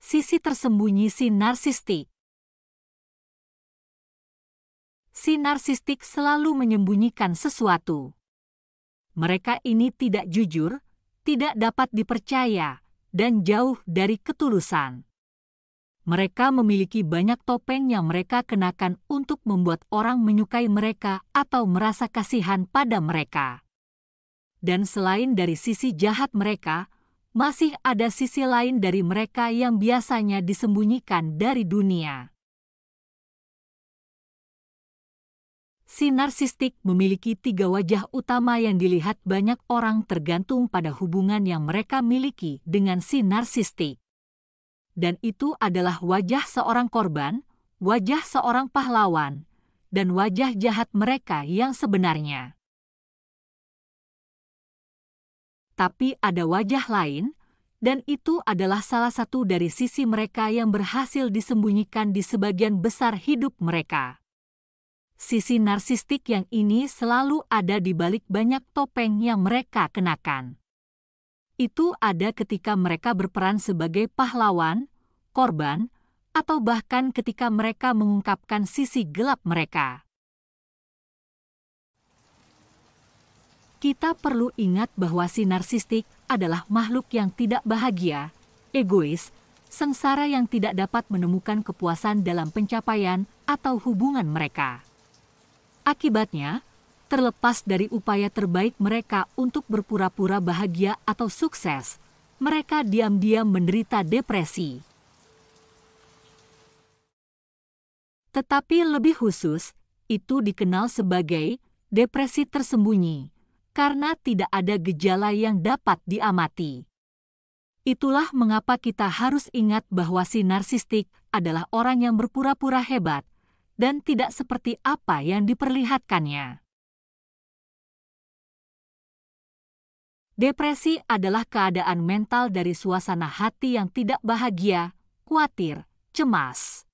Sisi tersembunyi si narsistik. Si narsistik selalu menyembunyikan sesuatu. Mereka ini tidak jujur, tidak dapat dipercaya, dan jauh dari ketulusan. Mereka memiliki banyak topeng yang mereka kenakan untuk membuat orang menyukai mereka atau merasa kasihan pada mereka. Dan selain dari sisi jahat mereka, masih ada sisi lain dari mereka yang biasanya disembunyikan dari dunia. Si narsistik memiliki 3 wajah utama yang dilihat banyak orang tergantung pada hubungan yang mereka miliki dengan si narsistik. Dan itu adalah wajah seorang korban, wajah seorang pahlawan, dan wajah jahat mereka yang sebenarnya. Tapi ada wajah lain, dan itu adalah salah satu dari sisi mereka yang berhasil disembunyikan di sebagian besar hidup mereka. Sisi narsistik yang ini selalu ada di balik banyak topeng yang mereka kenakan. Itu ada ketika mereka berperan sebagai pahlawan, korban, atau bahkan ketika mereka mengungkapkan sisi gelap mereka. Kita perlu ingat bahwa si narsistik adalah makhluk yang tidak bahagia, egois, sengsara yang tidak dapat menemukan kepuasan dalam pencapaian atau hubungan mereka. Akibatnya, terlepas dari upaya terbaik mereka untuk berpura-pura bahagia atau sukses, mereka diam-diam menderita depresi. Tetapi lebih khusus, itu dikenal sebagai depresi tersembunyi, karena tidak ada gejala yang dapat diamati. Itulah mengapa kita harus ingat bahwa si narsistik adalah orang yang berpura-pura hebat, dan tidak seperti apa yang diperlihatkannya. Depresi adalah keadaan mental dari suasana hati yang tidak bahagia, khawatir, cemas.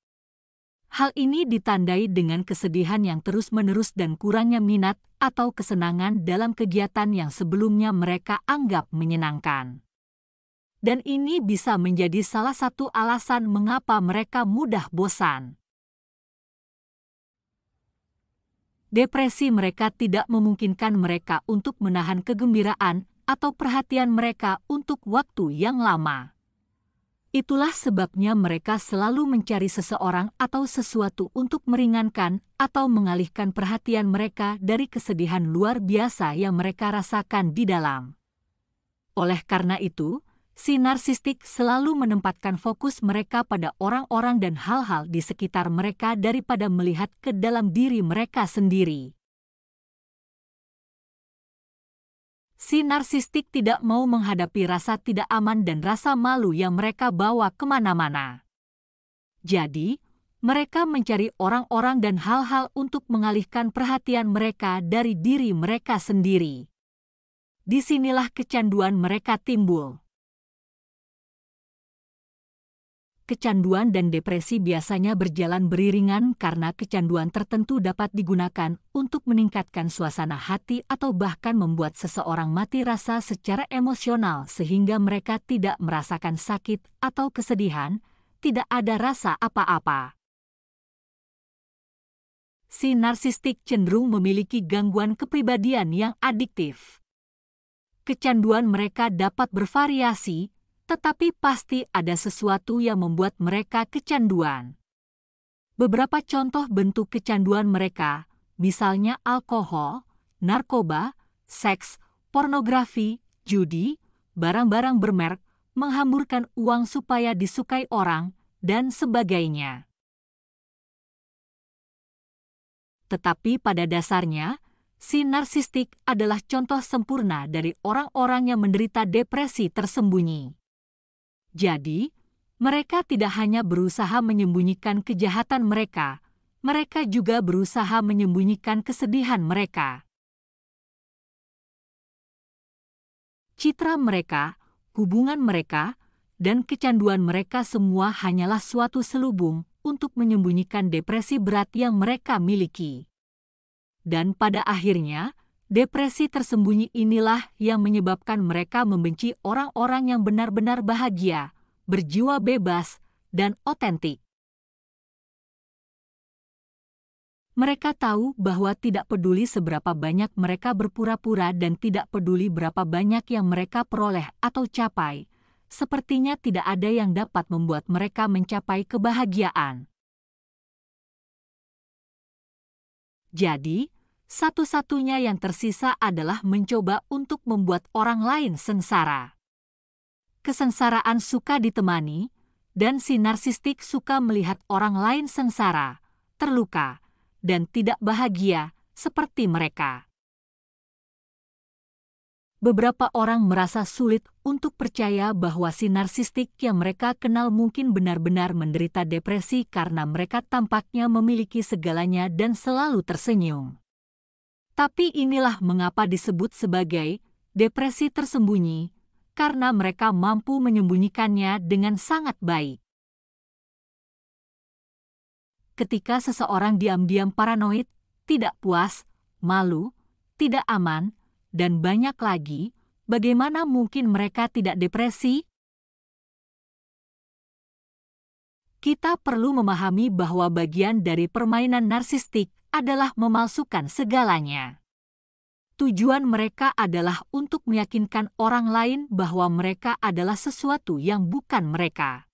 Hal ini ditandai dengan kesedihan yang terus-menerus dan kurangnya minat atau kesenangan dalam kegiatan yang sebelumnya mereka anggap menyenangkan. Dan ini bisa menjadi salah satu alasan mengapa mereka mudah bosan. Depresi mereka tidak memungkinkan mereka untuk menahan kegembiraan atau perhatian mereka untuk waktu yang lama. Itulah sebabnya mereka selalu mencari seseorang atau sesuatu untuk meringankan atau mengalihkan perhatian mereka dari kesedihan luar biasa yang mereka rasakan di dalam. Oleh karena itu, si narsistik selalu menempatkan fokus mereka pada orang-orang dan hal-hal di sekitar mereka daripada melihat ke dalam diri mereka sendiri. Si narsistik tidak mau menghadapi rasa tidak aman dan rasa malu yang mereka bawa kemana-mana. Jadi, mereka mencari orang-orang dan hal-hal untuk mengalihkan perhatian mereka dari diri mereka sendiri. Disinilah kecanduan mereka timbul. Kecanduan dan depresi biasanya berjalan beriringan karena kecanduan tertentu dapat digunakan untuk meningkatkan suasana hati atau bahkan membuat seseorang mati rasa secara emosional sehingga mereka tidak merasakan sakit atau kesedihan, tidak ada rasa apa-apa. Si narsistik cenderung memiliki gangguan kepribadian yang adiktif. Kecanduan mereka dapat bervariasi, tetapi pasti ada sesuatu yang membuat mereka kecanduan. Beberapa contoh bentuk kecanduan mereka, misalnya alkohol, narkoba, seks, pornografi, judi, barang-barang bermerek, menghamburkan uang supaya disukai orang, dan sebagainya. Tetapi pada dasarnya, si narsistik adalah contoh sempurna dari orang-orang yang menderita depresi tersembunyi. Jadi, mereka tidak hanya berusaha menyembunyikan kejahatan mereka, mereka juga berusaha menyembunyikan kesedihan mereka. Citra mereka, hubungan mereka, dan kecanduan mereka semua hanyalah suatu selubung untuk menyembunyikan depresi berat yang mereka miliki. Dan pada akhirnya, depresi tersembunyi inilah yang menyebabkan mereka membenci orang-orang yang benar-benar bahagia, berjiwa bebas, dan otentik. Mereka tahu bahwa tidak peduli seberapa banyak mereka berpura-pura dan tidak peduli berapa banyak yang mereka peroleh atau capai, sepertinya tidak ada yang dapat membuat mereka mencapai kebahagiaan. Jadi, satu-satunya yang tersisa adalah mencoba untuk membuat orang lain sengsara. Kesengsaraan suka ditemani, dan si narsistik suka melihat orang lain sengsara, terluka, dan tidak bahagia seperti mereka. Beberapa orang merasa sulit untuk percaya bahwa si narsistik yang mereka kenal mungkin benar-benar menderita depresi karena mereka tampaknya memiliki segalanya dan selalu tersenyum. Tapi inilah mengapa disebut sebagai depresi tersembunyi, karena mereka mampu menyembunyikannya dengan sangat baik. Ketika seseorang diam-diam paranoid, tidak puas, malu, tidak aman, dan banyak lagi, bagaimana mungkin mereka tidak depresi? Kita perlu memahami bahwa bagian dari permainan narsistik adalah memalsukan segalanya. Tujuan mereka adalah untuk meyakinkan orang lain bahwa mereka adalah sesuatu yang bukan mereka.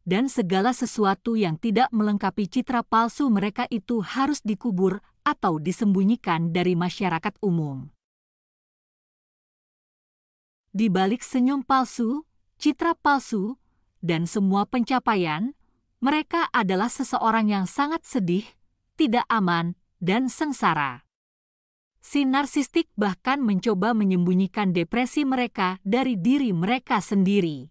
Dan segala sesuatu yang tidak melengkapi citra palsu mereka itu harus dikubur atau disembunyikan dari masyarakat umum. Di balik senyum palsu, citra palsu, dan semua pencapaian, mereka adalah seseorang yang sangat sedih, tidak aman, dan sengsara. Si narsistik bahkan mencoba menyembunyikan depresi mereka dari diri mereka sendiri.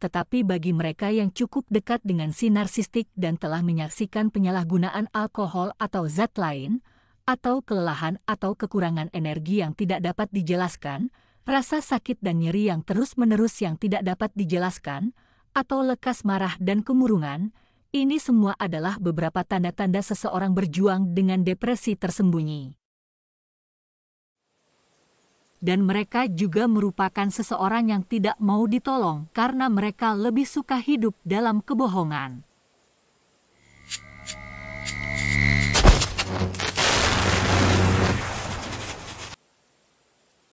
Tetapi bagi mereka yang cukup dekat dengan si narsistik dan telah menyaksikan penyalahgunaan alkohol atau zat lain, atau kelelahan atau kekurangan energi yang tidak dapat dijelaskan, rasa sakit dan nyeri yang terus-menerus yang tidak dapat dijelaskan, atau lekas marah dan kemurungan, ini semua adalah beberapa tanda-tanda seseorang berjuang dengan depresi tersembunyi. Dan mereka juga merupakan seseorang yang tidak mau ditolong karena mereka lebih suka hidup dalam kebohongan.